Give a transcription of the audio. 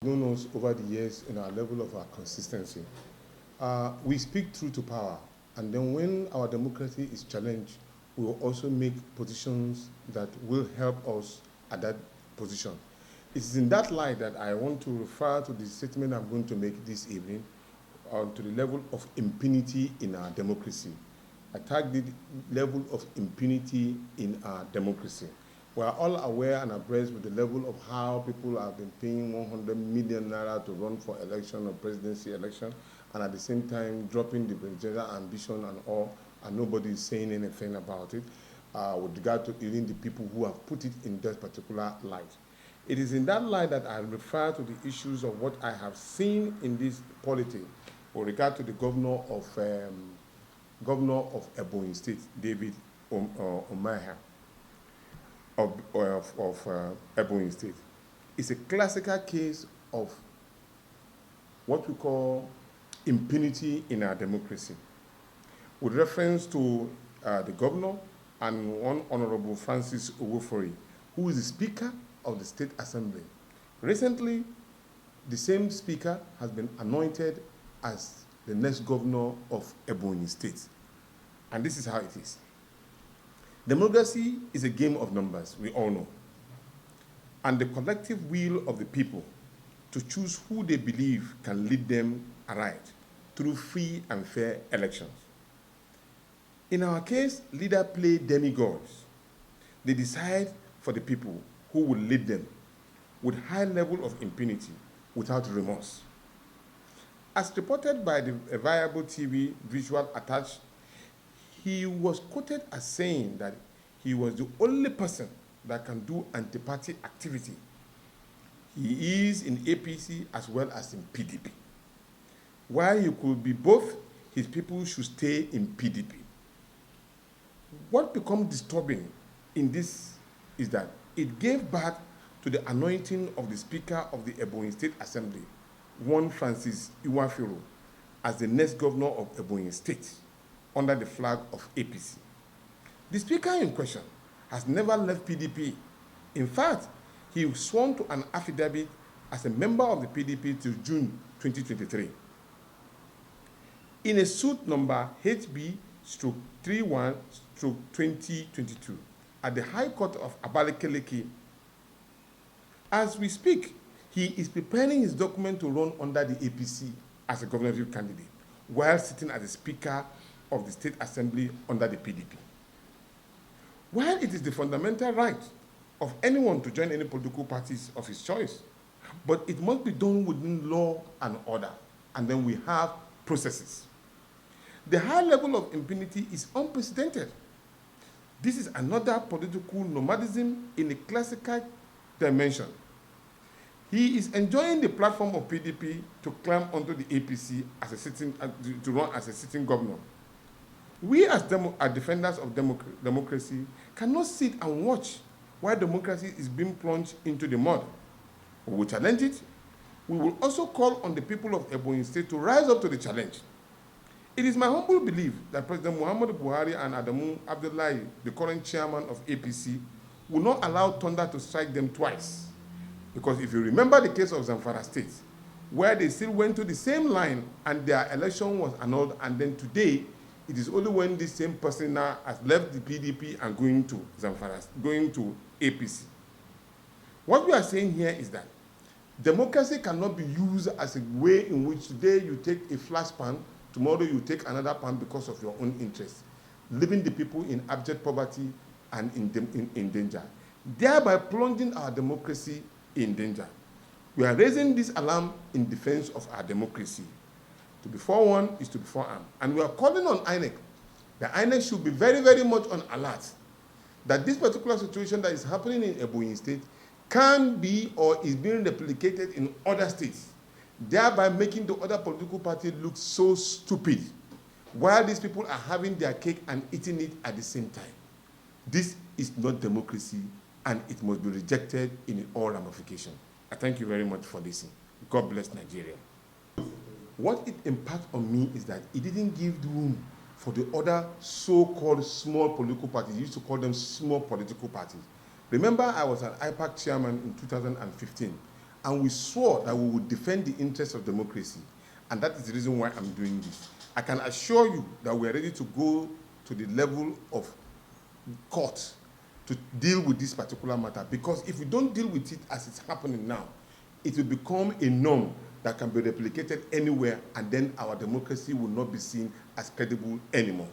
Known us over the years in our level of our consistency. We speak truth to power, and then when our democracy is challenged, we will also make positions that will help us at that position. It is in that light that I want to refer to the statement I'm going to make this evening to the level of impunity in our democracy. I tag the level of impunity in our democracy. We are all aware and abreast with the level of how people have been paying 100 million naira to run for election or presidency election, and at the same time dropping the presidential ambition and all, and nobody is saying anything about it with regard to even the people who have put it in that particular light. It is in that light that I refer to the issues of what I have seen in this polity with regard to the governor of Ebonyi State, David Umai. Of Ebonyi State. It's a classical case of what we call impunity in our democracy. With reference to the governor and one Honorable Francis Nwifuru, who is the Speaker of the State Assembly. Recently, the same Speaker has been anointed as the next governor of Ebonyi State. And this is how it is. Democracy is a game of numbers, we all know, and the collective will of the people to choose who they believe can lead them aright through free and fair elections. In our case, leaders play demigods. They decide for the people who will lead them with high level of impunity without remorse. As reported by the Viable TV visual attached, he was quoted as saying that he was the only person that can do anti-party activity. He is in APC as well as in PDP. While he could be both, his people should stay in PDP. What becomes disturbing in this is that it gave birth to the anointing of the Speaker of the Ebonyi State Assembly, one Francis Nwifuru, as the next governor of Ebonyi State, under the flag of APC. The Speaker in question has never left PDP. In fact, he sworn to an affidavit as a member of the PDP till June 2023. In a suit number HB/31/2022 at the High Court of Abakaliki, as we speak, he is preparing his document to run under the APC as a governorship candidate while sitting as the Speaker of the State Assembly under the PDP. While it is the fundamental right of anyone to join any political parties of his choice, but it must be done within law and order, and then we have processes. The high level of impunity is unprecedented. This is another political nomadism in a classical dimension. He is enjoying the platform of PDP to climb onto the APC as a to run as a sitting governor. We as defenders of democracy cannot sit and watch while democracy is being plunged into the mud. We will challenge it. We will also call on the people of Ebonyi State to rise up to the challenge. It is my humble belief that President Muhammadu Buhari and Adamu Abdullahi, the current chairman of APC, will not allow thunder to strike them twice. Because if you remember the case of Zamfara State, where they still went to the same line and their election was annulled, and then today, it is only when this same person now has left the PDP and going to Zamfara, going to APC. What we are saying here is that democracy cannot be used as a way in which today you take a flash pan, tomorrow you take another pan because of your own interests, leaving the people in abject poverty and in danger, thereby plunging our democracy in danger. We are raising this alarm in defense of our democracy. To be forewarned is to be forearmed. And we are calling on INEC. The INEC should be very, very much on alert that this particular situation that is happening in Ebonyi State can be or is being replicated in other states, thereby making the other political parties look so stupid, while these people are having their cake and eating it at the same time. This is not democracy, and it must be rejected in all ramifications. I thank you very much for listening. God bless Nigeria. What it impacts on me is that it didn't give room for the other so-called small political parties. You used to call them small political parties. Remember, I was an IPAC chairman in 2015, and we swore that we would defend the interests of democracy. And that is the reason why I'm doing this. I can assure you that we are ready to go to the level of court to deal with this particular matter, because if we don't deal with it as it's happening now, it will become a norm that can be replicated anywhere, and then our democracy will not be seen as credible anymore.